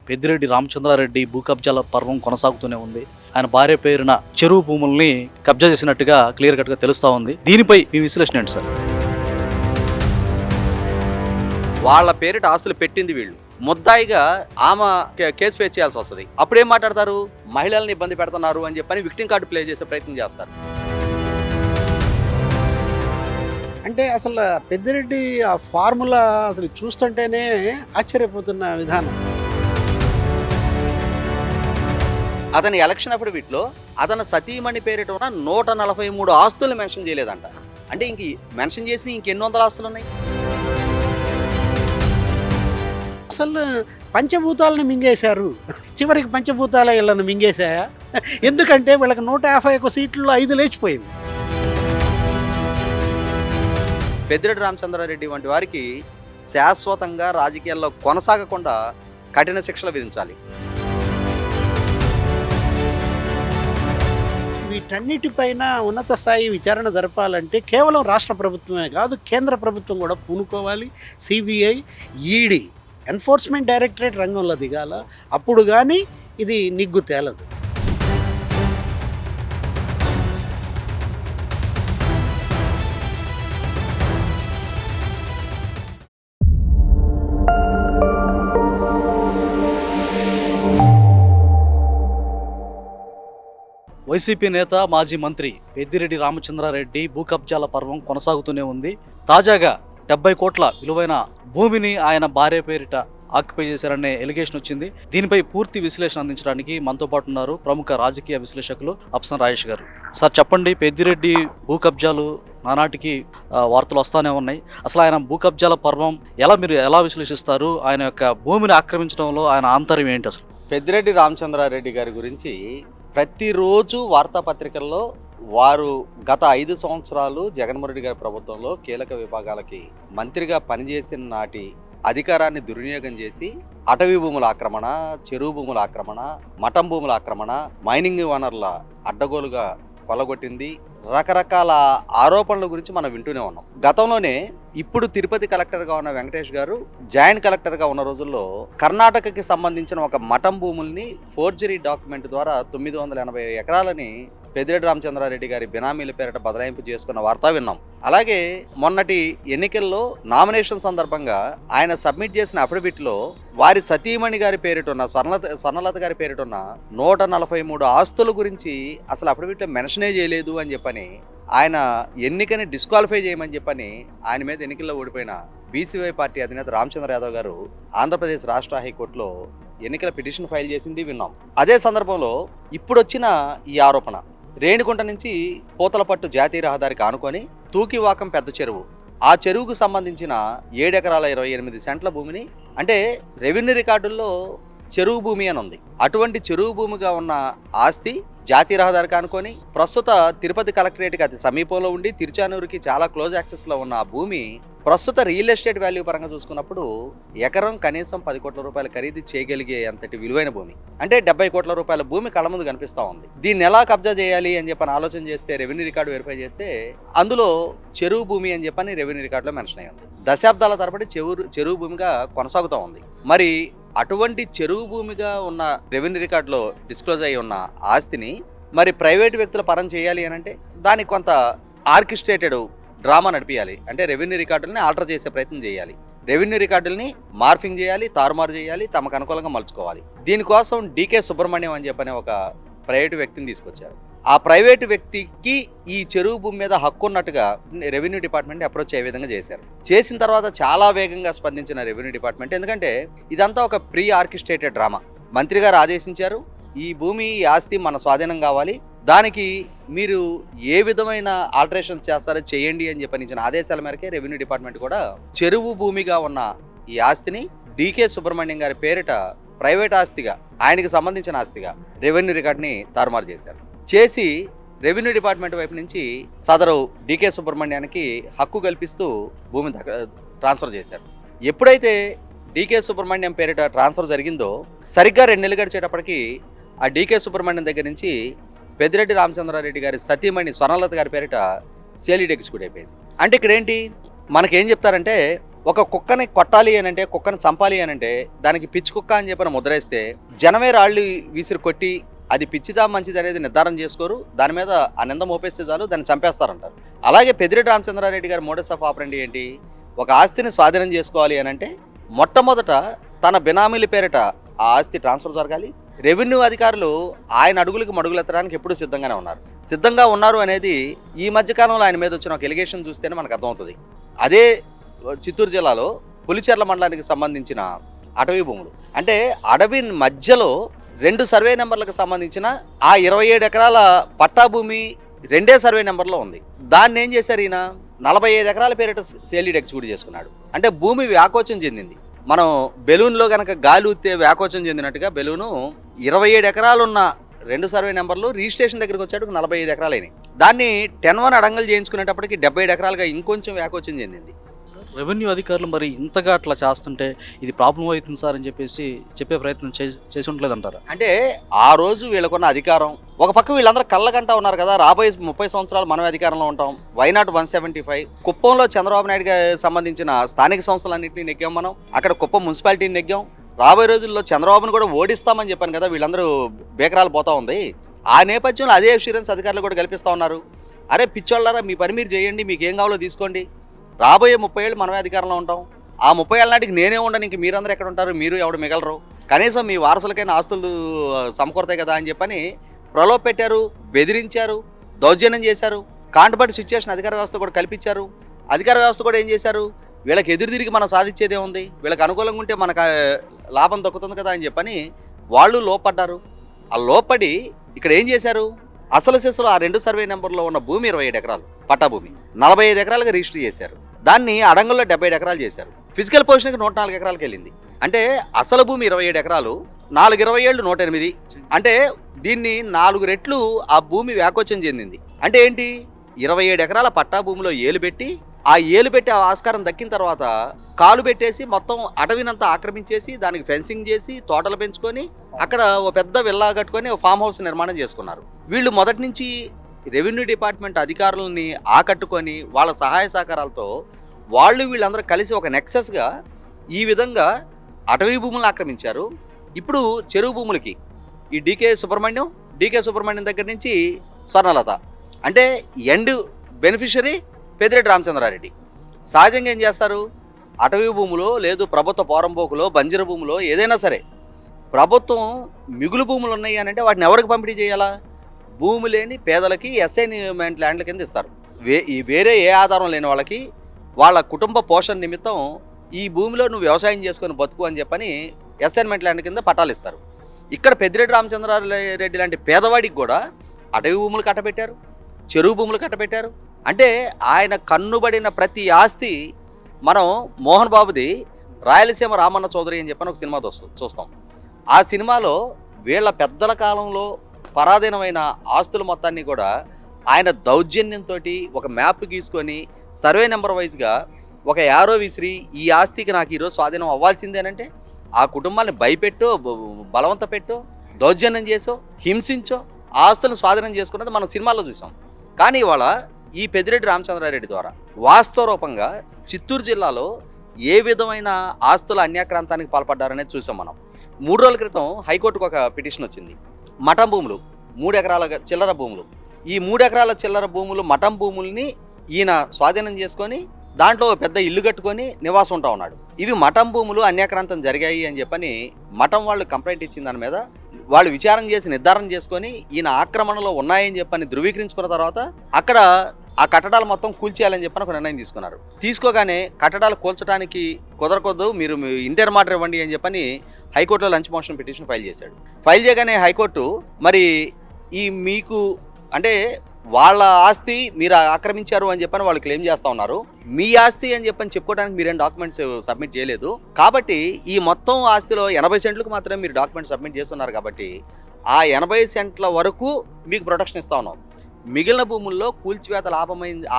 పెద్దిరెడ్డి రామచంద్రారెడ్డి భూ కబ్జాల పర్వం కొనసాగుతూనే ఉంది. ఆయన భార్య పేరున చెరువు భూముల్ని కబ్జా చేసినట్టుగా క్లియర్ కట్ గా తెలుస్తా ఉంది. దీనిపై మీ విశ్లేషణ ఏంటి సార్? వాళ్ళ పేరిట ఆస్తులు పెట్టింది వీళ్ళు, ముద్దాయిగా ఆమె కేసు ఫేస్ చేయాల్సి వస్తుంది. అప్పుడు ఏం మాట్లాడతారు? మహిళల్ని ఇబ్బంది పెడుతున్నారు అని చెప్పని విక్టిమ్ కార్డు ప్లే చేసే ప్రయత్నం చేస్తారు. అంటే అసలు పెద్దిరెడ్డి ఆ ఫార్ములా అసలు చూస్తుంటేనే ఆశ్చర్యపోతున్న విధానం. అతని ఎలక్షన్ అప్పుడు వీటిలో అతని సతీమణి పేరిట ఉన్న 143 ఆస్తులు మెన్షన్ చేయలేదంట. అంటే ఇంక మెన్షన్ చేసిన ఇంకెన్ని వందల ఆస్తులు ఉన్నాయి? అసలు పంచభూతాలను మింగేశారు. చివరికి పంచభూతాల ఇళ్ళను మింగేశాయా? ఎందుకంటే వీళ్ళకి 151 సీట్లలో 5 లేచిపోయింది. పెద్దిరెడ్డి రామచంద్రారెడ్డి వంటి వారికి శాశ్వతంగా రాజకీయాల్లో కొనసాగకుండా కఠిన శిక్షలు విధించాలి. వీటన్నిటిపైన ఉన్నత స్థాయి విచారణ జరపాలంటే కేవలం రాష్ట్ర ప్రభుత్వమే కాదు, కేంద్ర ప్రభుత్వం కూడా పూనుకోవాలి. సిబిఐ, ఈడీ, ఎన్ఫోర్స్మెంట్ డైరెక్టరేట్ రంగంలో దిగాల. అప్పుడు కానీ ఇది నిగ్గు తేలదు. వైసీపీ నేత మాజీ మంత్రి పెద్దిరెడ్డి రామచంద్రారెడ్డి భూ కబ్జాల పర్వం కొనసాగుతూనే ఉంది. తాజాగా 70 కోట్ల విలువైన భూమిని ఆయన భార్య పేరిట ఆక్యుపై చేశారనే ఎలిగేషన్ వచ్చింది. దీనిపై పూర్తి విశ్లేషణ అందించడానికి మనతో పాటు ఉన్నారు ప్రముఖ రాజకీయ విశ్లేషకులు అప్సన్ రాజేష్ గారు. సార్ చెప్పండి, పెద్దిరెడ్డి భూ కబ్జాలు నానాటికి వార్తలు వస్తూనే ఉన్నాయి. అసలు ఆయన భూ కబ్జాల పర్వం మీరు ఎలా విశ్లేషిస్తారు? ఆయన యొక్క భూమిని ఆక్రమించడంలో ఆయన ఆంతర్యం ఏంటి అసలు? పెద్దిరెడ్డి రామచంద్రారెడ్డి గారి గురించి ప్రతిరోజు వార్తాపత్రికల్లో వారు గత 5 సంవత్సరాలు జగన్మోహన్ రెడ్డి గారి ప్రభుత్వంలో కీలక విభాగాలకి మంత్రిగా పనిచేసిన నాటి అధికారాన్ని దుర్వినియోగం చేసి అటవీ భూముల ఆక్రమణ, చెరువు భూముల ఆక్రమణ, మఠం భూముల ఆక్రమణ, మైనింగ్ వనరుల అడ్డగోలుగా కొల్లగొట్టింది, రకరకాల ఆరోపణల గురించి మనం వింటూనే ఉన్నాం. గతంలోనే ఇప్పుడు తిరుపతి కలెక్టర్గా ఉన్న వెంకటేష్ గారు జాయింట్ కలెక్టర్గా ఉన్న రోజుల్లో కర్ణాటకకి సంబంధించిన ఒక మఠం భూముల్ని ఫోర్జరీ డాక్యుమెంట్ ద్వారా 980 ఎకరాలని పెద్దిరెడ్డి రామచంద్రారెడ్డి గారి బినామీల పేరిట బదలాయింపు చేసుకున్న వార్త విన్నాం. అలాగే మొన్నటి ఎన్నికల్లో నామినేషన్ సందర్భంగా ఆయన సబ్మిట్ చేసిన అఫిడవిట్లో వారి సతీమణి గారి పేరిటున్న స్వర్ణలత గారి పేరిటున్న 143 ఆస్తుల గురించి అసలు అఫిడవిట్లో మెన్షనే చేయలేదు అని చెప్పని, ఆయన ఎన్నికని డిస్క్వాలిఫై చేయమని చెప్పని ఆయన మీద ఎన్నికల్లో ఓడిపోయిన బీసీవై పార్టీ అధినేత రామచంద్ర యాదవ్ గారు ఆంధ్రప్రదేశ్ రాష్ట్ర హైకోర్టులో ఎన్నికల పిటిషన్ ఫైల్ చేసింది విన్నాం. అదే సందర్భంలో ఇప్పుడు వచ్చిన ఈ ఆరోపణ, రేణిగుంట నుంచి పూతలపట్టు జాతీయ రహదారికి ఆనుకొని తూకివాకం పెద్ద చెరువు, ఆ చెరువుకు సంబంధించిన 7 ఎకరాల 28 సెంట్ల భూమిని, అంటే రెవెన్యూ రికార్డుల్లో చెరువు భూమి అని ఉంది. అటువంటి చెరువు భూమిగా ఉన్న ఆస్తి జాతీయ రహదారికి ఆనుకొని ప్రస్తుత తిరుపతి కలెక్టరేట్కి అతి సమీపంలో ఉండి తిరుచానూరుకి చాలా క్లోజ్ యాక్సెస్లో ఉన్న ఆ భూమి ప్రస్తుత రియల్ ఎస్టేట్ వాల్యూ పరంగా చూసుకున్నప్పుడు ఎకరం కనీసం 10 కోట్ల రూపాయలు ఖరీదు చేయగలిగే అంతటి విలువైన భూమి. అంటే 70 కోట్ల రూపాయల భూమి కళ్ళ ముందు కనిపిస్తూ ఉంది. దీన్ని ఎలా కబ్జా చేయాలి అని చెప్పని ఆలోచన చేస్తే, రెవెన్యూ రికార్డు వెరిఫై చేస్తే అందులో చెరువు భూమి అని చెప్పని రెవెన్యూ రికార్డులో మెన్షన్ అయ్యి ఉంది. దశాబ్దాల తరబడి చెరువు భూమిగా కొనసాగుతూ ఉంది. మరి అటువంటి చెరువు భూమిగా ఉన్న రెవెన్యూ రికార్డులో డిస్క్లోజ్ అయి ఉన్న ఆస్తిని మరి ప్రైవేటు వ్యక్తుల పరం చేయాలి అని అంటే దానికి కొంత ఆర్కెస్ట్రేటెడ్ డ్రామా నడిపించాలి. అంటే రెవెన్యూ రికార్డుల్ని ఆల్టర్ చేసే ప్రయత్నం చేయాలి, రెవెన్యూ రికార్డుల్ని మార్ఫింగ్ చేయాలి, తారుమారు చేయాలి, తమకు అనుకూలంగా మలుచుకోవాలి. దీనికోసం డీకే సుబ్రహ్మణ్యం అని చెప్పని ఒక ప్రైవేటు వ్యక్తిని తీసుకొచ్చారు. ఆ ప్రైవేటు వ్యక్తికి ఈ చెరువు భూమి మీద హక్కు ఉన్నట్టుగా రెవెన్యూ డిపార్ట్మెంట్ అప్రోచ్ అయ్యే విధంగా చేశారు. చేసిన తర్వాత చాలా వేగంగా స్పందించిన రెవెన్యూ డిపార్ట్మెంట్, ఎందుకంటే ఇదంతా ఒక ప్రీ ఆర్కెస్ట్రేటెడ్ డ్రామా. మంత్రి గారు ఆదేశించారు, ఈ భూమి ఈ ఆస్తి మన స్వాధీనం కావాలి, దానికి మీరు ఏ విధమైన ఆల్టరేషన్స్ చేస్తారో చేయండి అని చెప్పనిచ్చిన ఆదేశాల మేరకే రెవెన్యూ డిపార్ట్మెంట్ కూడా చెరువు భూమిగా ఉన్న ఈ ఆస్తిని డీకే సుబ్రహ్మణ్యం గారి పేరిట ప్రైవేట్ ఆస్తిగా, ఆయనకి సంబంధించిన ఆస్తిగా రెవెన్యూ రికార్డుని తారుమారు చేశారు. చేసి రెవెన్యూ డిపార్ట్మెంట్ వైపు నుంచి సదరు డీకే సుబ్రహ్మణ్యానికి హక్కు కల్పిస్తూ భూమిని ట్రాన్స్ఫర్ చేశారు. ఎప్పుడైతే డీకే సుబ్రహ్మణ్యం పేరిట ట్రాన్స్ఫర్ జరిగిందో సరిగ్గా 2 నెలలు గడిచేటప్పటికి ఆ డీకే సుబ్రహ్మణ్యం దగ్గర నుంచి పెద్దిరెడ్డి రామచంద్రారెడ్డి గారి సతీమణి స్వర్ణలత గారి పేరిట సేలీడ్ ఎగ్జిక్యూట్ అయిపోయింది. అంటే ఇక్కడ ఏంటి, మనకేం చెప్తారంటే ఒక కుక్కని కొట్టాలి అని అంటే, కుక్కని చంపాలి అని అంటే దానికి పిచ్చి కుక్క అని చెప్పిన ముద్రేస్తే జనమే రాళ్ళు విసిరి కొట్టి అది పిచ్చిదా మంచిది అనేది నిర్ధారణ చేసుకోరు, దాని మీద ఆ నింద మోపేస్తే చాలు దాన్ని చంపేస్తారంటారు. అలాగే పెద్దిరెడ్డి రామచంద్రారెడ్డి గారి మోడస్ ఆఫ్ ఆపరెండి ఏంటి, ఒక ఆస్తిని స్వాధీనం చేసుకోవాలి అని అంటే మొట్టమొదట తన బినామీల పేరిట ఆ ఆస్తి ట్రాన్స్ఫర్ జరగాలి. రెవెన్యూ అధికారులు ఆయన అడుగులకు మడుగులెత్తడానికి ఎప్పుడూ సిద్ధంగా ఉన్నారు అనేది ఈ మధ్యకాలంలో ఆయన మీద వచ్చిన ఒక ఎలిగేషన్ చూస్తేనే మనకు అర్థమవుతుంది. అదే చిత్తూరు జిల్లాలో పులిచెర్ల మండలానికి సంబంధించిన అటవీ భూములు, అంటే అడవి మధ్యలో 2 సర్వే నెంబర్లకు సంబంధించిన ఆ 27 ఎకరాల పట్టా భూమి 2 సర్వే నెంబర్లో ఉంది. దాన్ని ఏం చేశారు ఈయన 45 ఎకరాల పేరిట సేల్డీడ్ ఎగ్జిక్యూట్ చేసుకున్నాడు. అంటే భూమి వ్యాకోచం చెందింది. మనం బెలూన్లో కనుక గాలి ఊతే వ్యాకోచం చెందినట్టుగా బెలూను 27 ఎకరాలున్న 2 సర్వే నెంబర్లు రిజిస్ట్రేషన్ దగ్గరికి వచ్చాడు 45 ఎకరాలు అయినాయి. దాన్ని 10-1 అడంగలు చేయించుకునేటప్పటికి 77 ఎకరాలుగా ఇంకొంచెం వ్యాకోచం చెందింది. రెవెన్యూ అధికారులు మరి ఇంతగా అట్లా చేస్తుంటే ఇది ప్రాబ్లం అవుతుంది సార్ అని చెప్పేసి చెప్పే ప్రయత్నం చేసి ఉండలేదంటారా? అంటే ఆ రోజు వీళ్ళకున్న అధికారం ఒక పక్క వీళ్ళందరూ కళ్ళగంటా ఉన్నారు కదా, రాబోయే 30 సంవత్సరాలు మనమే అధికారంలో ఉంటాం. వైనాట్ 175 కుప్పంలో చంద్రబాబు నాయుడు గారికి సంబంధించిన స్థానిక సంస్థలన్నింటినీ నెగ్గాం మనం. అక్కడ కుప్పం మున్సిపాలిటీని నెగ్గాం. రాబోయే రోజుల్లో చంద్రబాబును కూడా ఓడిస్తామని చెప్పాను కదా, వీళ్ళందరూ బేకరాలు పోతా ఉంది. ఆ నేపథ్యంలో అదే అష్యూరెన్స్ అధికారులు కూడా కల్పిస్తూ ఉన్నారు. అరే పిచ్చోళ్ళారా, మీ పని మీరు చేయండి, మీకు ఏం కావాలో తీసుకోండి, రాబోయే 30 ఏళ్ళు మనమే అధికారంలో ఉంటాం. ఆ 30 ఏళ్ళ నాటికి నేనే ఉండను, ఇంక మీరందరూ ఎక్కడ ఉంటారు, మీరు ఎవడు మిగలరు, కనీసం మీ వారసులకైనా ఆస్తులు సమకూరతాయి కదా అని చెప్పని ప్రలోభ పెట్టారు, బెదిరించారు, దౌర్జన్యం చేశారు. కాంటబడి సిచ్యువేషన్ అధికార వ్యవస్థ కూడా కల్పించారు. అధికార వ్యవస్థ కూడా ఏం చేశారు, వీళ్ళకి ఎదురు తిరిగి మనం సాధించేదే ఉంది, వీళ్ళకి అనుకూలంగా ఉంటే మనకు లాభం దక్కుతుంది కదా అని చెప్పని వాళ్ళు లోపడ్డారు. ఆ లోపడి ఇక్కడ ఏం చేశారు, అసలు సెస్సులో ఆ 2 సర్వే నెంబర్లో ఉన్న భూమి 27 ఎకరాలు పట్టా భూమి 45 ఎకరాలుగా రిజిస్టర్ చేశారు. దాన్ని అడంగుల్లో 77 ఎకరాలు చేశారు. ఫిజికల్ పొజిషన్కి 104 ఎకరాలకు వెళ్ళింది. అంటే అసలు భూమి 27 ఎకరాలు, 4 27 108. అంటే దీన్ని 4 రెట్లు ఆ భూమి వ్యాకోచం చెందింది. అంటే ఏంటి, 27 ఎకరాల పట్టా భూమిలో ఏలు పెట్టి ఆ ఆస్కారం దక్కిన తర్వాత కాలు పెట్టేసి మొత్తం అడవినంతా ఆక్రమించేసి దానికి ఫెన్సింగ్ చేసి తోటలు పెంచుకొని అక్కడ ఓ పెద్ద విల్లా కట్టుకొని ఫామ్ హౌస్ నిర్మాణం చేసుకున్నారు. వీళ్ళు మొదటి నుంచి రెవెన్యూ డిపార్ట్మెంట్ అధికారులని ఆకట్టుకొని వాళ్ళ సహాయ సహకారాలతో వీళ్ళందరూ కలిసి ఒక నెక్సెస్గా ఈ విధంగా అటవీ భూములను ఆక్రమించారు. ఇప్పుడు చెరువు భూములకి ఈ డీకే సుబ్రహ్మణ్యం దగ్గర నుంచి స్వర్ణలత, అంటే ఎండ్ బెనిఫిషరీ పెద్దిరెడ్డి రామచంద్రారెడ్డి. సహజంగా ఏం చేస్తారు, అటవీ భూములో లేదు ప్రభుత్వ పోరంబోకులో బంజరు భూములో ఏదైనా సరే ప్రభుత్వం మిగులు భూములు ఉన్నాయి అని అంటే వాటిని ఎవరికి పంపిణీ చేయాలా, భూమి లేని పేదలకి అసైన్మెంట్ ల్యాండ్ల కింద ఇస్తారు. వేరే ఏ ఆధారం లేని వాళ్ళకి వాళ్ళ కుటుంబ పోషణ నిమిత్తం ఈ భూమిలో నువ్వు వ్యవసాయం చేసుకొని బతుకు అని చెప్పని అసైన్మెంట్ ల్యాండ్ కింద పట్టాలు ఇస్తారు. ఇక్కడ పెద్దిరెడ్డి రామచంద్రారెడ్డి లాంటి పేదవాడికి కూడా అటవీ భూములు కట్టబెట్టారు, చెరువు భూములు కట్టబెట్టారు. అంటే ఆయన కన్నుబడిన ప్రతి ఆస్తి మనం మోహన్ బాబుది రాయలసీమ రామన్న చౌదరి అని చెప్పని ఒక సినిమా చూస్తాం. ఆ సినిమాలో వీళ్ళ పెద్దల కాలంలో పరాధీనమైన ఆస్తుల మొత్తాన్ని కూడా ఆయన దౌర్జన్యంతో ఒక మ్యాప్ గీసుకొని సర్వే నెంబర్ వైజ్గా ఒక యారో విసిరి ఈ ఆస్తికి నాకు ఈరోజు స్వాధీనం అవ్వాల్సిందేనంటే ఆ కుటుంబాన్ని భయపెట్టో బలవంత పెట్టో దౌర్జన్యం చేసో హింసించో ఆస్తులను స్వాధీనం చేసుకున్నది మనం సినిమాల్లో చూసాం. కానీ ఇవాళ ఈ పెద్దిరెడ్డి రామచంద్రారెడ్డి ద్వారా వాస్తవ రూపంగా చిత్తూరు జిల్లాలో ఏ విధమైన ఆస్తుల అన్యాక్రాంతానికి పాల్పడ్డారనేది చూసాం మనం. 3 రోజుల క్రితం హైకోర్టుకు ఒక పిటిషన్ వచ్చింది. మఠం భూములు 3 ఎకరాల చిల్లర భూములు, ఈ 3 ఎకరాల చిల్లర భూములు మఠం భూముల్ని ఈయన స్వాధీనం చేసుకొని దాంట్లో పెద్ద ఇల్లు కట్టుకొని నివాసం ఉంటా ఉన్నాడు. ఇవి మఠం భూములు అన్యాక్రాంతం జరిగాయి అని చెప్పని మఠం వాళ్ళు కంప్లైంట్ ఇచ్చిన దాని మీద వాళ్ళు విచారణ చేసి నిర్ధారణ చేసుకొని ఈయన ఆక్రమణలో ఉన్నాయని చెప్పని ధృవీకరించుకున్న తర్వాత అక్కడ ఆ కట్టడాలు మొత్తం కూల్చేయాలని చెప్పని ఒక నిర్ణయం తీసుకున్నారు. తీసుకోగానే కట్టడాలు కూల్చడానికి కుదరకొద్దు, మీరు ఇంటర్ మాటర్ ఇవ్వండి అని చెప్పని హైకోర్టులో లంచ్ మోషన్ పిటిషన్ ఫైల్ చేశాడు. ఫైల్ చేయగానే హైకోర్టు మరి మీకు అంటే వాళ్ళ ఆస్తి మీరు ఆక్రమించారు అని చెప్పని వాళ్ళు క్లెయిమ్ చేస్తూ ఉన్నారు, మీ ఆస్తి అని చెప్పని చెప్పుకోవడానికి మీరేం డాక్యుమెంట్స్ సబ్మిట్ చేయలేదు, కాబట్టి ఈ మొత్తం ఆస్తిలో 80 సెంట్లకు మాత్రమే మీరు డాక్యుమెంట్ సబ్మిట్ చేస్తున్నారు, కాబట్టి ఆ 80 సెంట్ల వరకు మీకు ప్రొటెక్షన్ ఇస్తా ఉన్నాం, మిగిలిన భూముల్లో కూల్చివేతలు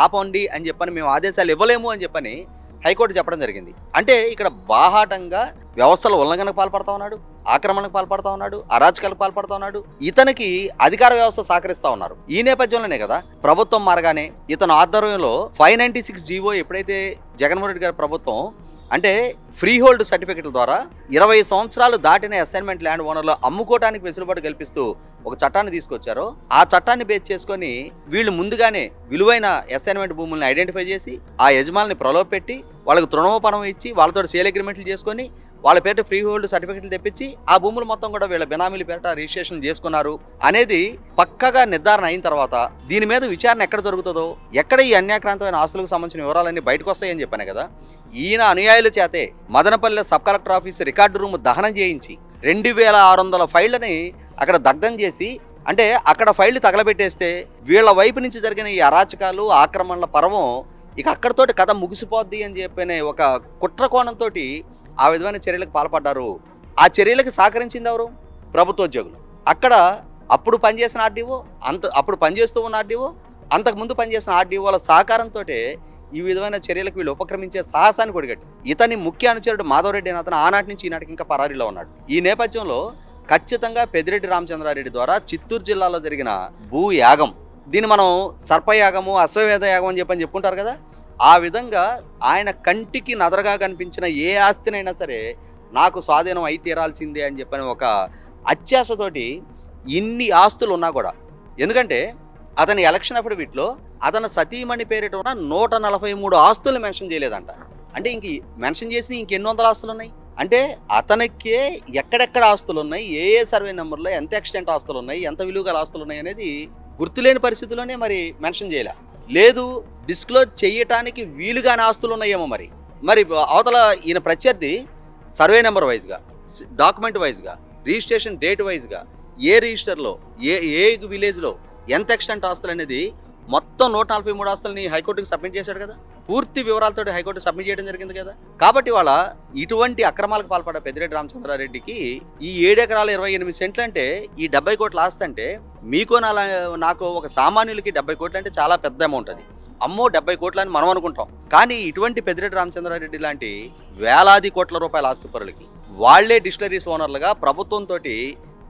ఆపండి అని చెప్పని మేము ఆదేశాలు ఇవ్వలేము అని చెప్పని హైకోర్టు చెప్పడం జరిగింది. అంటే ఇక్కడ బాహాటంగా వ్యవస్థల ఉల్లంఘనకు పాల్పడతా ఉన్నాడు, ఆక్రమణకు పాల్పడతా ఉన్నాడు, అరాచకాలకు పాల్పడతా ఉన్నాడు. ఇతనికి అధికార వ్యవస్థ సహకరిస్తా ఉన్నారు. ఈ నేపథ్యంలోనే కదా ప్రభుత్వం మారగానే ఇతను ఆధ్వర్యంలో 596 జీవో ఎప్పుడైతే జగన్మోహన్ రెడ్డి గారి ప్రభుత్వం అంటే ఫ్రీ హోల్డ్ సర్టిఫికెట్ల ద్వారా 20 సంవత్సరాలు దాటిన అసైన్మెంట్ ల్యాండ్ ఓనర్లు అమ్ముకోవడానికి వెసులుబాటు కల్పిస్తూ ఒక చట్టాన్ని తీసుకొచ్చారు. ఆ చట్టాన్ని బేస్ చేసుకొని వీళ్ళు ముందుగానే విలువైన అసైన్మెంట్ భూముల్ని ఐడెంటిఫై చేసి ఆ యజమాని ప్రలోభపెట్టి వాళ్ళకు తృణమోపనం ఇచ్చి వాళ్ళతో సేల్ అగ్రిమెంట్లు చేసుకొని వాళ్ళ పేరిట ఫ్రీ హోల్డ్ సర్టిఫికెట్లు తెప్పించి ఆ భూములు మొత్తం కూడా వీళ్ళ బెనామీల పేరిట రిజిస్ట్రేషన్ చేసుకున్నారు అనేది పక్కగా నిర్ధారణ అయిన తర్వాత దీని మీద విచారణ ఎక్కడ జరుగుతుందో, ఎక్కడ ఈ అన్యాక్రాంతమైన ఆస్తులకు సంబంధించిన వివరాలన్నీ బయటకు వస్తాయని చెప్పాను కదా. ఈయన అనుయాయుల చేతే Madanapalle sub collector office record room దహనం చేయించి 2600 ఫైళ్లని అక్కడ దగ్ధం చేసి, అంటే అక్కడ ఫైళ్లు తగలబెట్టేస్తే వీళ్ళ వైపు నుంచి జరిగిన ఈ అరాచకాలు ఆక్రమణల పర్వం ఇక అక్కడతోటి కథ ముగిసిపోద్ది అని చెప్పిన ఒక కుట్ర కోణంతో ఆ విధమైన చర్యలకు పాల్పడ్డారు. ఆ చర్యలకు సహకరించింది ఎవరు? ప్రభుత్వోద్యోగులు. అక్కడ అప్పుడు పనిచేసిన ఆర్డీఓ, అప్పుడు పనిచేస్తూ ఉన్న ఆర్డీఓ, అంతకుముందు పనిచేసిన ఆర్డీఓల సహకారంతో ఈ విధమైన చర్యలకు వీళ్ళు ఉపక్రమించే సాహసాన్ని కొడిగట్టి ఇతని ముఖ్య అనుచరుడు మాధవరెడ్డి అని అతను ఆనాటి నుంచి ఈనాటికి ఇంకా పరారీలో ఉన్నాడు. ఈ నేపథ్యంలో ఖచ్చితంగా పెద్దిరెడ్డి రామచంద్రారెడ్డి ద్వారా చిత్తూరు జిల్లాలో జరిగిన భూ యాగం, దీన్ని మనం సర్పయాగము అశ్వవేధ యాగం అని చెప్పుకుంటారు కదా, ఆ విధంగా ఆయన కంటికి నదరగా కనిపించిన ఏ ఆస్తినైనా సరే నాకు స్వాధీనం అయి తీరాల్సిందే అని చెప్పని ఒక అత్యాశతోటి ఇన్ని ఆస్తులు ఉన్నా కూడా, ఎందుకంటే అతని ఎలక్షన్ అఫిడవిట్లో అతని సతీమణి పేరిట ఉన్న 143 ఆస్తులు మెన్షన్ చేయలేదంట. అంటే మెన్షన్ చేసిన ఇంకెన్ని వందల ఆస్తులు ఉన్నాయి అంటే అతనికే ఎక్కడెక్కడ ఆస్తులు ఉన్నాయి, ఏ సర్వే నెంబర్లో ఎంత ఎక్స్టెంట్ ఆస్తులు ఉన్నాయి, ఎంత విలువ గల ఆస్తులు ఉన్నాయి అనేది గుర్తులేని పరిస్థితుల్లోనే మరి మెన్షన్ చేయలే. లేదు డిస్క్లోజ్ చేయటానికి వీలుగాని ఆస్తులు ఉన్నాయేమో మరి అవతల ఈయన ప్రత్యర్థి సర్వే నెంబర్ వైజ్గా, డాక్యుమెంట్ వైజ్గా, రిజిస్ట్రేషన్ డేట్ వైజ్గా, ఏ రిజిస్టర్లో ఏ విలేజ్లో ఎంత ఎక్స్టెంట్ ఆస్తులు అనేది మొత్తం 143 ఆస్తులని హైకోర్టుకి సబ్మిట్ చేశాడు కదా. పూర్తి వివరాలతో హైకోర్టు సబ్మిట్ చేయడం జరిగింది కదా. కాబట్టి వాళ్ళ ఇటువంటి అక్రమాలకు పాల్పడ్డ పెద్దిరెడ్డి రామచంద్రారెడ్డికి ఈ 7 ఎకరాల 28 సెంట్లు అంటే ఈ 70 కోట్ల ఆస్తి అంటే మీకు నాకు ఒక సామాన్యులకి 70 కోట్లు అంటే చాలా పెద్ద అమౌంట్. అది అమ్మో 70 కోట్లు అని మనం అనుకుంటాం. కానీ ఇటువంటి పెద్దిరెడ్డి రామచంద్రారెడ్డి లాంటి వేలాది కోట్ల రూపాయల ఆస్తిపరులకి వాళ్లే డిస్టిలరీస్ ఓనర్లుగా ప్రభుత్వంతో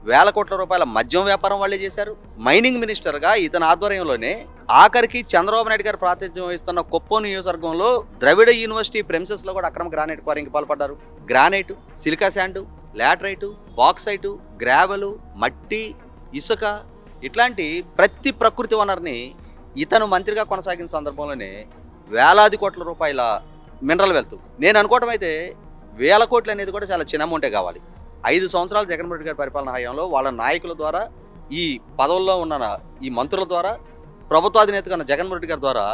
వేల కోట్ల రూపాయల మద్యం వ్యాపారం వాళ్ళే చేశారు. మైనింగ్ మినిస్టర్గా ఇతని ఆధ్వర్యంలోనే ఆఖరికి చంద్రబాబు నాయుడు గారు ప్రాతినిధ్యం వహిస్తున్న కుప్పం నియోజకవర్గంలో ద్రవిడ యూనివర్సిటీ ప్రెమిసెస్లో కూడా అక్రమ గ్రానైట్ క్వారీకి పాల్పడ్డారు. Granite, silica sand, లాటరైటు, bauxite, gravel, మట్టి, ఇసుక ఇట్లాంటి ప్రతి ప్రకృతి వనరుని ఇతను మంత్రిగా కొనసాగిన సందర్భంలోనే వేలాది కోట్ల రూపాయల మినరల్ వెల్త్. నేను అనుకోవటం అయితే 1000 కోట్లు అనేది కూడా చాలా చిన్న అమౌంటే కావాలి. 5 సంవత్సరాలు జగన్మోహన్ రెడ్డి గారి పరిపాలన హయాంలో వాళ్ళ నాయకుల ద్వారా, ఈ పదవుల్లో ఉన్న ఈ మంత్రుల ద్వారా, ప్రభుత్వాధినేతగా ఉన్న జగన్మోహన్ రెడ్డి గారి ద్వారా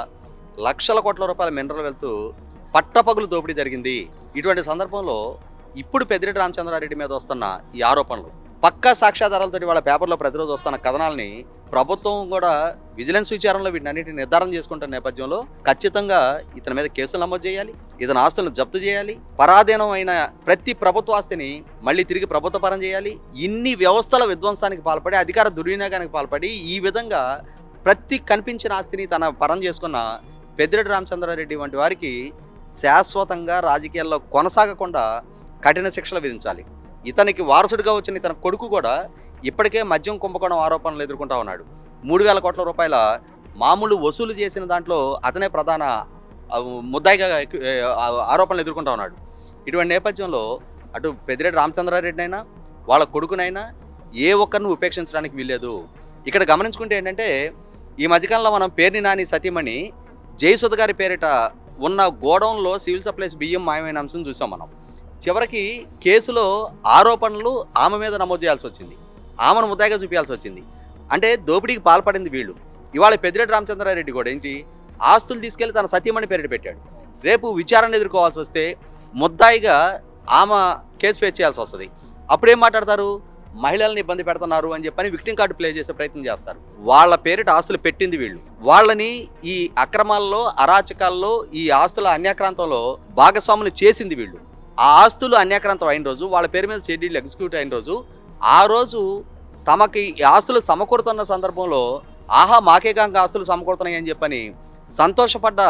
లక్షల కోట్ల రూపాయల మినరల్ వెల్త్ పట్టపగులు దోపిడీ జరిగింది. ఇటువంటి సందర్భంలో ఇప్పుడు పెద్దిరెడ్డి రామచంద్రారెడ్డి మీద వస్తున్న ఈ ఆరోపణలు పక్కా సాక్ష్యాధారాలతో వాళ్ళ పేపర్లో ప్రతిరోజు వస్తున్న కథనాలని ప్రభుత్వం కూడా విజిలెన్స్ విచారణలో వీటినన్నిటిని నిర్ధారణ చేసుకుంటున్న నేపథ్యంలో ఖచ్చితంగా ఇతని మీద కేసులు నమోదు చేయాలి, ఇతని ఆస్తులను జప్తు చేయాలి, పరాధీనం అయిన ప్రతి ప్రభుత్వ ఆస్తిని మళ్ళీ తిరిగి ప్రభుత్వ పరం చేయాలి. ఇన్ని వ్యవస్థల విధ్వంసానికి పాల్పడి, అధికార దుర్వినియోగానికి పాల్పడి, ఈ విధంగా ప్రతి కనిపించిన ఆస్తిని తన పరం చేసుకున్న పెద్దిరెడ్డి రామచంద్రారెడ్డి వంటి వారికి శాశ్వతంగా రాజకీయాల్లో కొనసాగకుండా కఠిన శిక్షలు విధించాలి. ఇతనికి వారసుడిగా వచ్చిన ఇతని కొడుకు కూడా ఇప్పటికే మద్యం కుంభకోణం ఆరోపణలు ఎదుర్కొంటా ఉన్నాడు. 3000 కోట్ల రూపాయల మామూలు వసూలు చేసిన దాంట్లో అతనే ప్రధాన ముద్దాయిగా ఆరోపణలు ఎదుర్కొంటా ఉన్నాడు. ఇటువంటి నేపథ్యంలో అటు పెద్దిరెడ్డి రామచంద్రారెడ్డి అయినా వాళ్ళ కొడుకునైనా ఏ ఒక్కరిని ఉపేక్షించడానికి వీల్లేదు. ఇక్కడ గమనించుకుంటే ఏంటంటే ఈ మధ్యకాలంలో మనం పేర్ని నాని సతీమణి జయసుధ గారి పేరిట ఉన్న గోడౌన్లో సివిల్ సప్లైస్ బియ్యం మాయమైన అంశం చూసాం మనం. చివరికి కేసులో ఆరోపణలు ఆమె మీద నమోదు చేయాల్సి వచ్చింది, ఆమెను ముద్దాయిగా చూపించాల్సి వచ్చింది. అంటే దోపిడీకి పాల్పడింది వీళ్ళు. ఇవాళ పెద్దిరెడ్డి రామచంద్రారెడ్డి కూడా ఏంటి, ఆస్తులు తీసుకెళ్లి తన సతీమణి పేరిట పెట్టాడు. రేపు విచారణ ఎదుర్కోవాల్సి వస్తే ముద్దాయిగా ఆమె కేసు ఫేస్ చేయాల్సి వస్తుంది. అప్పుడేం మాట్లాడతారు, మహిళల్ని ఇబ్బంది పెడుతున్నారు అని చెప్పని విక్టిమ్ కార్డు ప్లే చేసే ప్రయత్నం చేస్తారు. వాళ్ళ పేరిట ఆస్తులు పెట్టింది వీళ్ళు. వాళ్ళని ఈ అక్రమాల్లో, అరాచకాల్లో, ఈ ఆస్తుల అన్యాక్రాంతంలో భాగస్వాములు చేసింది వీళ్ళు. ఆ ఆస్తులు అన్యాక్రాంతం అయిన రోజు, వాళ్ళ పేరు మీద షెడ్యూల్ ఎగ్జిక్యూట్ అయిన రోజు, ఆ రోజు తమకి ఆస్తులు సమకూరుతున్న సందర్భంలో ఆహా మాకే కాక ఆస్తులు సమకూరుతున్నాయి అని చెప్పని సంతోషపడ్డ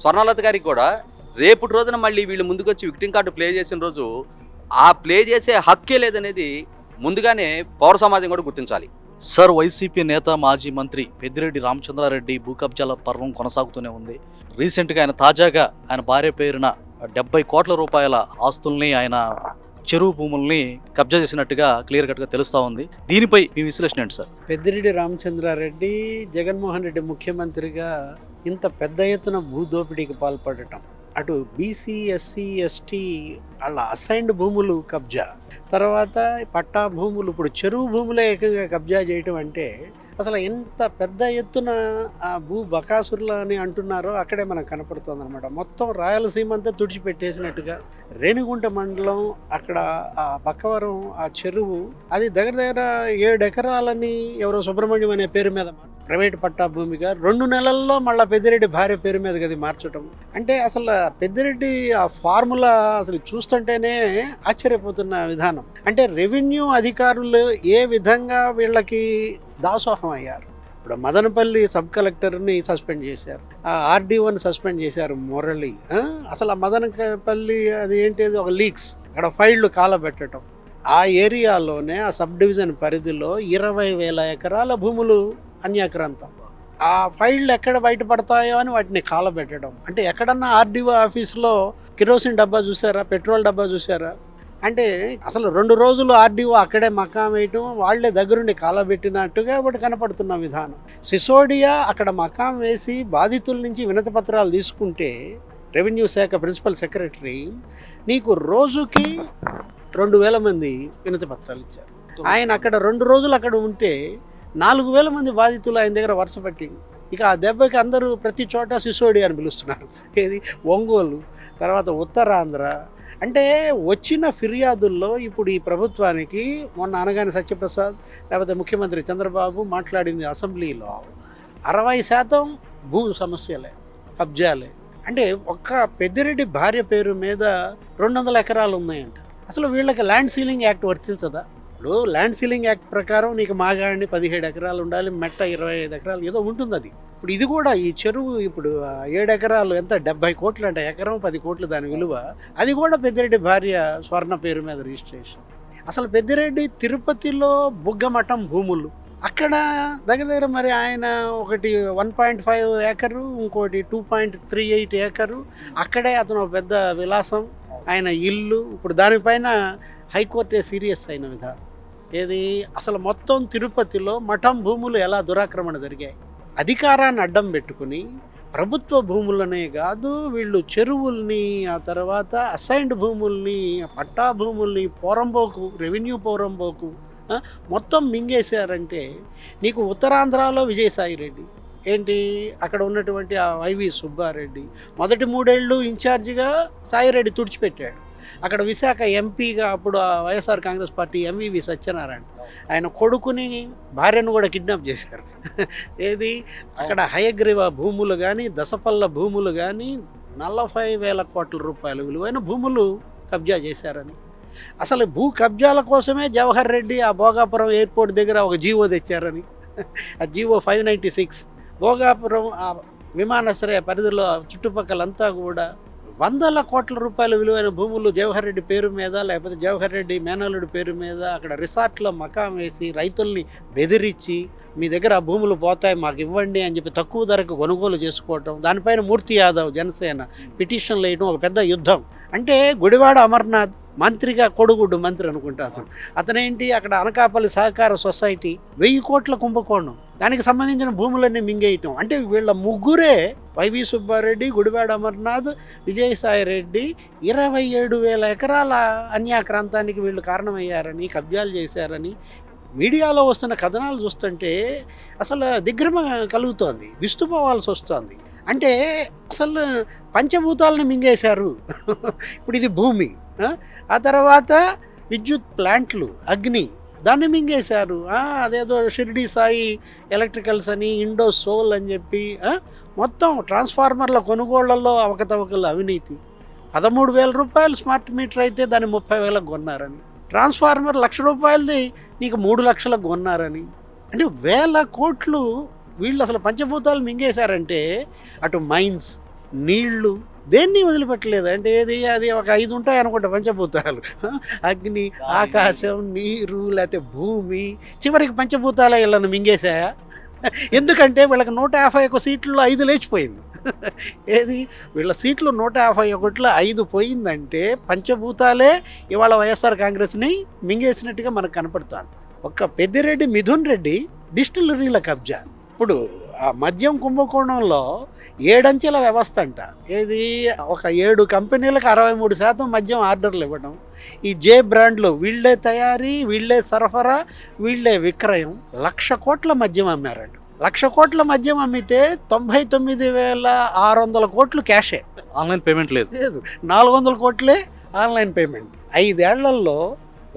స్వర్ణలత గారికి కూడా రేపటి రోజున మళ్ళీ వీళ్ళు ముందుకొచ్చి విక్టిమ్ కార్డు ప్లే చేసిన రోజు ఆ ప్లే చేసే హక్కే లేదనేది ముందుగానే పౌర సమాజం కూడా గుర్తించాలి. సార్, వైసీపీ నేత మాజీ మంత్రి పెద్దిరెడ్డి రామచంద్రారెడ్డి భూ కబ్జాల పర్వం కొనసాగుతూనే ఉంది. రీసెంట్గా తాజాగా ఆయన భార్య పేరున 70 కోట్ల రూపాయల ఆస్తుల్ని, ఆయన చెరువు భూముల్ని కబ్జా చేసినట్టుగా క్లియర్ కట్గా తెలుస్తూ ఉంది. దీనిపై మీ విశ్లేషణ ఏంటి సార్? పెద్దిరెడ్డి రామచంద్రారెడ్డి జగన్మోహన్ రెడ్డి ముఖ్యమంత్రిగా ఇంత పెద్ద ఎత్తున భూదోపిడీకి పాల్పడటం, అటు బీసీ ఎస్సీ ఎస్టీ వాళ్ళ అసైన్డ్ భూములు కబ్జా, తర్వాత పట్టా భూములు, ఇప్పుడు చెరువు భూములే ఏకంగా కబ్జా చేయటం అంటే అసలు ఎంత పెద్ద ఎత్తున ఆ భూ బకాసురులు అని అంటున్నారో అక్కడే మనకు కనపడుతుంది అనమాట. మొత్తం రాయలసీమ అంతా తుడిచిపెట్టేసినట్టుగా రేణిగుంట మండలం అక్కడ ఆ బక్కవరం ఆ చెరువు అది దగ్గర దగ్గర 7 ఎకరాలని ఎవరో సుబ్రహ్మణ్యం అనే పేరు మీద ప్రైవేటు పట్టా భూమిగా 2 నెలల్లో మళ్ళీ పెద్దిరెడ్డి భార్య పేరు మీద అది మార్చడం అంటే అసలు పెద్దిరెడ్డి ఆ ఫార్ములా అసలు చూస్తుంటేనే ఆశ్చర్యపోతున్న విధానం. అంటే రెవెన్యూ అధికారులు ఏ విధంగా వీళ్ళకి దాసోహం అయ్యారు. ఇప్పుడు మదనపల్లి సబ్ కలెక్టర్ని సస్పెండ్ చేశారు, ఆ ఆర్డీఓని సస్పెండ్ చేశారు మురళి. అసలు ఆ మదనపల్లి అది ఏంటిది ఒక లీక్స్ అక్కడ ఫైళ్లు కాలబెట్టడం, ఆ ఏరియాలోనే ఆ సబ్ డివిజన్ పరిధిలో 20,000 ఎకరాల భూములు అన్యాక్రాంతం. ఆ ఫైళ్ళు ఎక్కడ బయటపడతాయో అని వాటిని కాలబెట్టడం. అంటే ఎక్కడన్నా ఆర్డీఓ ఆఫీస్లో కిరోసిన్ డబ్బా చూసారా, పెట్రోల్ డబ్బా చూసారా? అంటే అసలు 2 రోజులు ఆర్డీఓ అక్కడే మకాం వేయటం, వాళ్లే దగ్గరుండి కాలబెట్టినట్టుగా ఒకటి కనపడుతున్న విధానం. సిసోడియా అక్కడ మకాం వేసి బాధితుల నుంచి వినతి పత్రాలు తీసుకుంటే రెవెన్యూ శాఖ ప్రిన్సిపల్ సెక్రటరీ నీకు రోజుకి 2,000 మంది వినతి పత్రాలు ఇచ్చారు. ఆయన అక్కడ 2 రోజులు అక్కడ ఉంటే 4,000 మంది బాధితులు ఆయన దగ్గర వరుస పట్టి, ఇక ఆ దెబ్బకి అందరూ ప్రతి చోట సిసోడి అని పిలుస్తున్నారు. ఏది ఒంగోలు, తర్వాత ఉత్తరాంధ్ర. అంటే వచ్చిన ఫిర్యాదుల్లో ఇప్పుడు ఈ ప్రభుత్వానికి మొన్న అనగానే సత్యప్రసాద్ లేకపోతే ముఖ్యమంత్రి చంద్రబాబు మాట్లాడింది అసెంబ్లీలో 60% భూ సమస్యలే, కబ్జాలే. అంటే ఒక్క పెద్దిరెడ్డి భార్య పేరు మీద 200 ఎకరాలు ఉన్నాయంట. అసలు వీళ్ళకి ల్యాండ్ సీలింగ్ యాక్ట్ వర్తించదా? ఇప్పుడు ల్యాండ్ సీలింగ్ యాక్ట్ ప్రకారం నీకు మాగాడిని 17 ఎకరాలు ఉండాలి, మెట్ట 25 ఎకరాలు ఏదో ఉంటుంది అది. ఇప్పుడు ఇది కూడా ఈ చెరువు ఇప్పుడు 7 ఎకరాలు ఎంత 70 కోట్లు అంట, ఎకరం 10 కోట్లు దాని విలువ. అది కూడా పెద్దిరెడ్డి భార్య స్వర్ణ పేరు మీద రిజిస్ట్రేషన్. అసలు పెద్దిరెడ్డి తిరుపతిలో బుగ్గమఠం భూములు అక్కడ దగ్గర దగ్గర మరి ఆయన ఒకటి 1.5 ఏకరు, ఇంకోటి 2.38 ఏకరు. అక్కడే అతను పెద్ద విలాసం, ఆయన ఇల్లు. ఇప్పుడు దానిపైన హైకోర్టే సీరియస్ అయిన విధానం ఏది, అసలు మొత్తం తిరుపతిలో మఠం భూములు ఎలా దురాక్రమణ జరిగాయి. అధికారాన్ని అడ్డం పెట్టుకుని ప్రభుత్వ భూములనే కాదు, వీళ్ళు చెరువుల్ని, ఆ తర్వాత అసైన్డ్ భూముల్ని, పట్టా భూముల్ని, పోరంబోకు, రెవెన్యూ పోరంబోకు మొత్తం మింగేశారంటే నీకు ఉత్తరాంధ్రలో విజయసాయి రెడ్డి ఏంటి, అక్కడ ఉన్నటువంటి ఆ వైవి సుబ్బారెడ్డి మొదటి 3 ఏళ్ళు ఇన్ఛార్జిగా సాయిరెడ్డి తుడిచిపెట్టాడు. అక్కడ విశాఖ ఎంపీగా అప్పుడు ఆ వైఎస్ఆర్ కాంగ్రెస్ పార్టీ ఎంవివి సత్యనారాయణ ఆయన కొడుకుని భార్యను కూడా కిడ్నాప్ చేశారు. ఏది అక్కడ హయగ్రీవ భూములు కానీ, దశపల్ల భూములు కానీ 40,000 కోట్ల రూపాయల విలువైన భూములు కబ్జా చేశారని. అసలు భూ కబ్జాల కోసమే జవహర్ రెడ్డి ఆ భోగాపురం ఎయిర్పోర్ట్ దగ్గర ఒక జీవో తెచ్చారని. ఆ జీవో 596 భోగాపురం ఆ విమానాశ్రయ పరిధిలో చుట్టుపక్కలంతా కూడా 100 కోట్ల రూపాయల విలువైన భూములు జవహర్ రెడ్డి పేరు మీద, లేకపోతే జవహర్ రెడ్డి మేనల్లుడి పేరు మీద అక్కడ రిసార్ట్లో మకాం వేసి రైతుల్ని బెదిరించి మీ దగ్గర ఆ భూములు పోతాయి మాకు ఇవ్వండి అని చెప్పి తక్కువ ధరకు కొనుగోలు చేసుకోవటం. దానిపైన మూర్తి యాదవ్ జనసేన పిటిషన్లు వేయడం, ఒక పెద్ద యుద్ధం. అంటే గుడివాడ అమర్నాథ్ మంత్రిగా, కొడుగుడ్డు మంత్రి అనుకుంటా అతనేంటి అక్కడ అనకాపల్లి సహకార సొసైటీ 1000 కోట్ల కుంభకోణం, దానికి సంబంధించిన భూములన్నీ మింగేయటం. అంటే వీళ్ళ ముగ్గురే, వైవి సుబ్బారెడ్డి, గుడివాడ అమర్నాథ్, విజయసాయి రెడ్డి 27,000 ఎకరాల అన్యాక్రాంతానికి వీళ్ళు కారణమయ్యారని, కబ్జాలు చేశారని మీడియాలో వస్తున్న కథనాలు చూస్తుంటే అసలు దిగ్భ్రమ కలుగుతోంది, విస్తుపోవాల్సి వస్తుంది. అంటే అసలు పంచభూతాలను మింగేశారు. ఇప్పుడు ఇది భూమి, ఆ తర్వాత విద్యుత్ ప్లాంట్లు, అగ్ని, దాన్ని మింగేశారు. అదేదో షిరిడి సాయి ఎలక్ట్రికల్స్ అని, ఇండో సోల్ అని చెప్పి మొత్తం ట్రాన్స్ఫార్మర్ల కొనుగోళ్లలో అవకతవకలు, అవినీతి. 13,000 రూపాయలు స్మార్ట్ మీటర్ అయితే దాన్ని 30,000కు కొన్నారని, ట్రాన్స్ఫార్మర్ 1,00,000 రూపాయలది నీకు 3 లక్షలకు కొన్నారని. అంటే 1,000 కోట్లు వీళ్ళు అసలు పంచభూతాలు మింగేశారంటే అటు మైన్స్, నీళ్లు, దేన్ని వదిలిపెట్టలేదు. అంటే ఏది అది ఒక 5 ఉంటాయి అనుకుంటా పంచభూతాలు, అగ్ని, ఆకాశం, నీరు, లేకపోతే భూమి. చివరికి పంచభూతాల వీళ్ళని మింగేశాయా? ఎందుకంటే వీళ్ళకి 151 సీట్లలో 5 లేచిపోయింది. ఏది వీళ్ళ సీట్లు 151లో 5 పోయిందంటే పంచభూతాలే ఇవాళ వైఎస్ఆర్ కాంగ్రెస్ని మింగేసినట్టుగా మనకు కనపడుతుంది. ఒక్క పెద్దిరెడ్డి మిథున్ రెడ్డి డిస్టిలరీల కబ్జా. ఇప్పుడు ఆ మద్యం కుంభకోణంలో 7 అంచెల వ్యవస్థ అంట. ఏది ఒక 7 కంపెనీలకు 63% మద్యం ఆర్డర్లు ఇవ్వడం, ఈ జే బ్రాండ్లు వీళ్ళే తయారీ, వీళ్ళే సరఫరా, వీళ్ళే విక్రయం. 1,00,000 కోట్ల మద్యం అమ్మారంట. 1,00,000 కోట్ల మద్యం అమ్మితే 99,600 కోట్లు క్యాషే, ఆన్లైన్ పేమెంట్ లేదు. 400 కోట్లే ఆన్లైన్ పేమెంట్. 5 ఏళ్లలో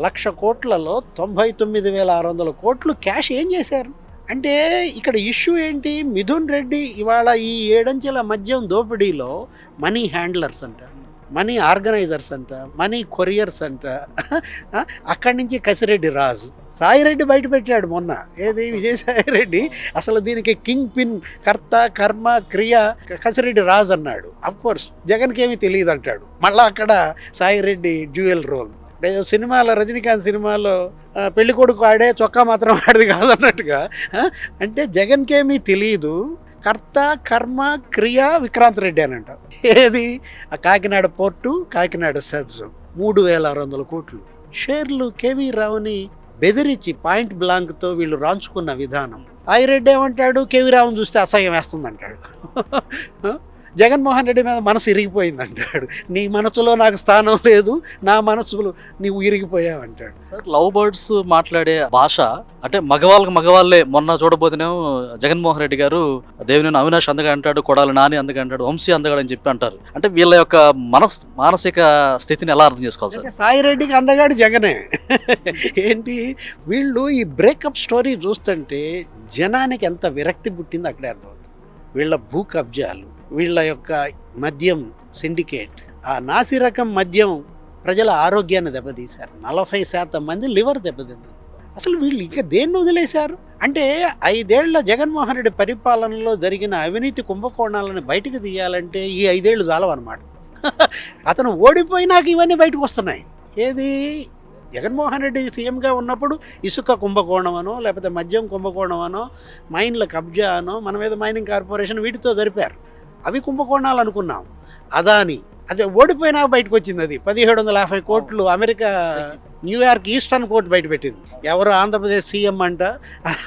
1,00,000 కోట్లలో 99,600 కోట్లు క్యాష్ ఏం చేశారు అంటే ఇక్కడ ఇష్యూ ఏంటి? మిథున్ రెడ్డి ఇవాళ ఈ 7 అంచెల మద్యం దోపిడీలో మనీ హ్యాండ్లర్స్ అంట, మనీ ఆర్గనైజర్స్ అంట, మనీ కొరియర్స్ అంట. అక్కడి నుంచి కసిరెడ్డి రాజు, సాయిరెడ్డి బయట పెట్టాడు మొన్న. ఏది విజయసాయిరెడ్డి అసలు దీనికి కింగ్ పిన్, కర్త, కర్మ, క్రియ కసిరెడ్డి రాజు అన్నాడు. అఫ్కోర్స్ జగన్కి ఏమీ తెలియదు అంటాడు. మళ్ళీ అక్కడ సాయిరెడ్డి డ్యూయల్ రోల్. సినిమాలో రజనీకాంత్ సినిమాలో పెళ్లి కొడుకు ఆడే చొక్కా మాత్రం ఆడేది కాదన్నట్టుగా, అంటే జగన్కేమీ తెలియదు, కర్త, కర్మ, క్రియ విక్రాంత్ రెడ్డి అని అంట. ఏది ఆ కాకినాడ పోర్టు, కాకినాడ సెజ్ 3,600 కోట్లు షేర్లు కేవీ రావుని బెదిరించి పాయింట్ బ్లాంక్తో వీళ్ళు రాంచుకున్న విధానం. సాయిరెడ్డి ఏమంటాడు? కేవీ రావుని చూస్తే అసహ్యం వేస్తుంది అంటాడు. జగన్మోహన్ రెడ్డి మీద మనసు ఇరిగిపోయింది అంటాడు. నీ మనసులో నాకు స్థానం లేదు, నా మనసులో నీవు ఇరిగిపోయావు అంటాడు. సార్, లవ్ బర్డ్స్ మాట్లాడే భాష అంటే మగవాళ్ళే. మొన్న చూడబోతేనేమో జగన్మోహన్ రెడ్డి గారు దేవినేని అవినాష్ అందగా అంటాడు, కొడాలి నాని అందగా అంటాడు, వంశీ అందగాడు అని చెప్పి అంటారు. అంటే వీళ్ళ యొక్క మానసిక స్థితిని ఎలా అర్థం చేసుకోవాలి సార్? సాయిరెడ్డికి అందగాడు జగనే. ఏంటి వీళ్ళు ఈ బ్రేకప్ స్టోరీ చూస్తుంటే జనానికి ఎంత విరక్తి పుట్టిందో అక్కడే అర్థమవుతుంది. వీళ్ళ భూ కబ్జాలు, వీళ్ళ యొక్క మద్యం సిండికేట్, ఆ నాసి రకం మద్యం ప్రజల ఆరోగ్యాన్ని దెబ్బతీశారు. 40% మంది లివర్ దెబ్బతింది. అసలు వీళ్ళు ఇంకా దేన్ని వదిలేశారు అంటే 5 ఏళ్ల జగన్మోహన్ రెడ్డి పరిపాలనలో జరిగిన అవినీతి కుంభకోణాలను బయటకు తీయాలంటే ఈ 5 ఏళ్ళు చాలవన్నమాట. అతను ఓడిపోయినాక ఇవన్నీ బయటకు వస్తున్నాయి. ఏది జగన్మోహన్ రెడ్డి సీఎంగా ఉన్నప్పుడు ఇసుక కుంభకోణం అనో, లేకపోతే మద్యం కుంభకోణం అనో, మైన్ల కబ్జా అనో, మన మీద మైనింగ్ కార్పొరేషన్ వీటితో జరిపారు. అవి కుంభకోణాలు అనుకున్నాం. అదాని అదే ఓడిపోయినా బయటకు వచ్చింది. అది 1,750 కోట్లు అమెరికా న్యూయార్క్ ఈస్టర్న్ కోర్టు బయట పెట్టింది. ఎవరు ఆంధ్రప్రదేశ్ సీఎం అంట,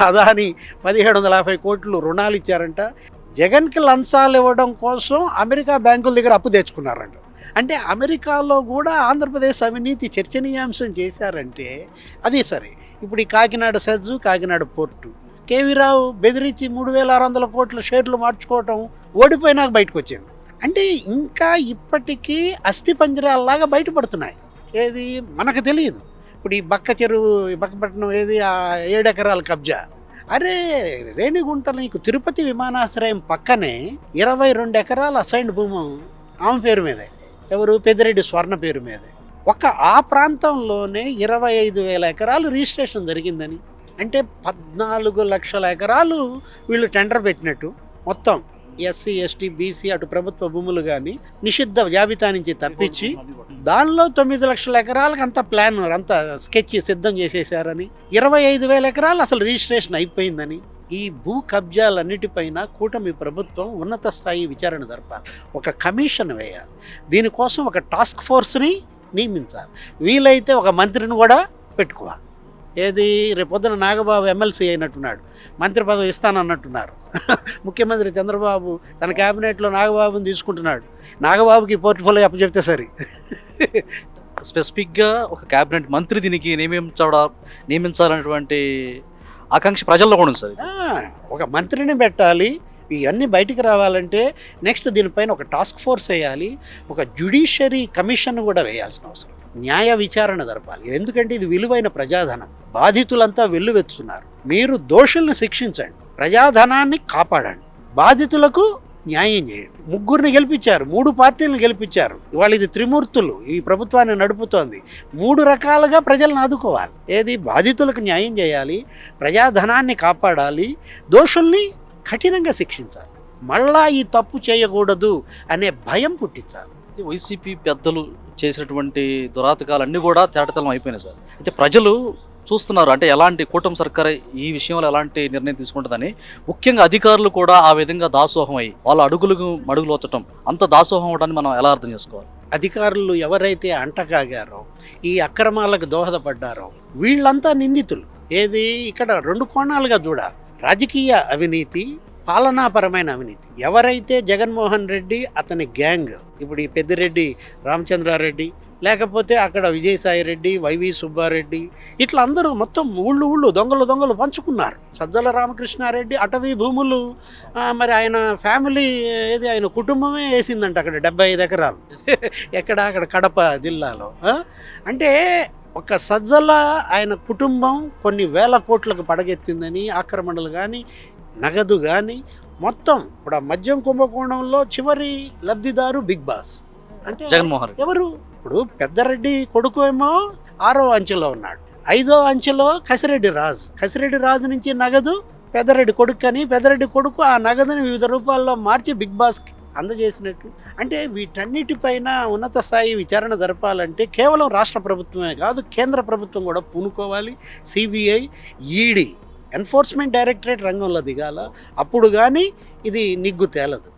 అదాని 1,750 కోట్లు రుణాలు ఇచ్చారంట. జగన్కి లంచాలు ఇవ్వడం కోసం అమెరికా బ్యాంకుల దగ్గర అప్పు తెచ్చుకున్నారంట. అంటే అమెరికాలో కూడా ఆంధ్రప్రదేశ్ అవినీతి చర్చనీయాంశం చేశారంటే అది సరే. ఇప్పుడు ఈ Kakinada SEZ, Kakinada port, KV Rao బెదిరించి 3,600 కోట్ల షేర్లు మార్చుకోవటం ఓడిపోయినాక బయటకు వచ్చింది. అంటే ఇంకా ఇప్పటికీ అస్థిపంజరాల్లాగా బయటపడుతున్నాయి. ఏది మనకు తెలియదు. ఇప్పుడు ఈ బక్క చెరువు, బక్కపట్నం ఏది ఆ 7 ఎకరాల కబ్జా. అరే రేణిగుంట నీకు తిరుపతి విమానాశ్రయం పక్కనే 22 ఎకరాల అసైన్డ్ భూమి ఆమె పేరు మీదే, ఎవరు పెద్దిరెడ్డి స్వర్ణ పేరు మీదే. ఆ ప్రాంతంలోనే 25,000 ఎకరాలు రిజిస్ట్రేషన్ జరిగిందని. అంటే 14 లక్షల ఎకరాలు వీళ్ళు టెండర్ పెట్టినట్టు. మొత్తం ఎస్సీ, ఎస్టీ, బీసీ అటు ప్రభుత్వ భూములు కానీ నిషిద్ధ జాబితా నుంచి తప్పించి దానిలో 9 లక్షల ఎకరాలకు అంత ప్లాన్, అంత స్కెచ్ సిద్ధం చేసేసారని. 25,000 ఎకరాలు అసలు రిజిస్ట్రేషన్ అయిపోయిందని. ఈ భూ కబ్జాలన్నిటిపైన కూటమి ప్రభుత్వం ఉన్నత స్థాయి విచారణ జరపాలి, ఒక కమిషన్ వేయాలి, దీనికోసం ఒక టాస్క్ ఫోర్స్ని నియమించాలి, వీలైతే ఒక మంత్రిని కూడా పెట్టుకోవాలి. ఏది రేపొద్దున నాగబాబు ఎమ్మెల్సీ అయినట్టున్నాడు, మంత్రి పదవి ఇస్తానన్నట్టున్నారు. ముఖ్యమంత్రి చంద్రబాబు తన క్యాబినెట్లో నాగబాబుని తీసుకుంటున్నాడు. నాగబాబుకి పోర్ట్ఫోలియో అప్పచెప్తే సరి. స్పెసిఫిక్గా ఒక క్యాబినెట్ మంత్రి దీనికి నియమించాలనేటువంటి ఆకాంక్ష ప్రజల్లో కూడా ఉంది సార్. ఒక మంత్రిని పెట్టాలి. ఇవన్నీ బయటికి రావాలంటే నెక్స్ట్ దీనిపైన ఒక టాస్క్ ఫోర్స్ వేయాలి, ఒక జ్యుడిషియరీ కమిషన్ కూడా వేయాల్సిన అవసరం, న్యాయ విచారణ జరపాలి. ఎందుకంటే ఇది విలువైన ప్రజాధనం, బాధితులంతా వెల్లువెత్తుతున్నారు. మీరు దోషుల్ని శిక్షించండి, ప్రజాధనాన్ని కాపాడండి, బాధితులకు న్యాయం చేయండి. 3 గెలిపించారు, 3 పార్టీలను గెలిపించారు. ఇవాళ ఇది త్రిమూర్తులు ఈ ప్రభుత్వాన్ని నడుపుతోంది. 3 రకాలుగా ప్రజలను ఆదుకోవాలి. ఏది బాధితులకు న్యాయం చేయాలి, ప్రజాధనాన్ని కాపాడాలి, దోషుల్ని కఠినంగా శిక్షించాలి, మళ్ళా ఈ తప్పు చేయకూడదు అనే భయం పుట్టించాలి. వైసీపీ పెద్దలు చేసినటువంటి దురాతకాలన్నీ కూడా తేటతలం అయిపోయినాయి సార్. అయితే ప్రజలు చూస్తున్నారు అంటే ఎలాంటి కూటమి సర్కార్ ఈ విషయంలో ఎలాంటి నిర్ణయం తీసుకుంటుందని, ముఖ్యంగా అధికారులు కూడా ఆ విధంగా దాసోహం అయ్యి వాళ్ళ అడుగులు వచ్చటం, అంత దాసోహం అవడాన్ని మనం ఎలా అర్థం చేసుకోవాలి? అధికారులు ఎవరైతే అంటకాగారో, ఈ అక్రమాలకు దోహదపడ్డారో వీళ్ళంతా నిందితులు. ఏది ఇక్కడ 2 కోణాలుగా చూడాలి. రాజకీయ అవినీతి, పాలనాపరమైన అవినీతి. ఎవరైతే జగన్మోహన్ రెడ్డి అతని గ్యాంగ్, ఇప్పుడు ఈ పెద్దిరెడ్డి రామచంద్రారెడ్డి, లేకపోతే అక్కడ విజయసాయి రెడ్డి, వైవి సుబ్బారెడ్డి, ఇట్లా అందరూ మొత్తం ఊళ్ళు దొంగలు పంచుకున్నారు. సజ్జల రామకృష్ణారెడ్డి అటవీ భూములు మరి ఆయన ఫ్యామిలీ ఏది ఆయన కుటుంబమే వేసిందంట అక్కడ 75 ఎకరాలు అక్కడ కడప జిల్లాలో. అంటే ఒక సజ్జల ఆయన కుటుంబం కొన్ని వేల కోట్లకు పడగెత్తిందని, ఆక్రమణలు కానీ నగదు కానీ మొత్తం. ఇప్పుడు ఆ మద్యం కుంభకోణంలో చివరి లబ్ధిదారు బిగ్ బాస్ అంటే జగన్మోహన్ రెడ్డి. ఎవరు? ఇప్పుడు పెద్దరెడ్డి కొడుకు ఏమో 6వ అంచెలో ఉన్నాడు, 5వ అంచెలో కసిరెడ్డి రాజు నుంచి నగదు పెద్దరెడ్డి కొడుకు అని, పెద్దరెడ్డి కొడుకు ఆ నగదుని వివిధ రూపాల్లో మార్చి బిగ్ బాస్కి అందజేసినట్టు. అంటే వీటన్నిటిపైన ఉన్నత స్థాయి విచారణ జరపాలంటే కేవలం రాష్ట్ర ప్రభుత్వమే కాదు, కేంద్ర ప్రభుత్వం కూడా పూనుకోవాలి. సిబిఐ, ఈడీ, ఎన్ఫోర్స్మెంట్ డైరెక్టరేట్ రంగంలో దిగాల. అప్పుడు కానీ ఇది నిగ్గు తేలదు.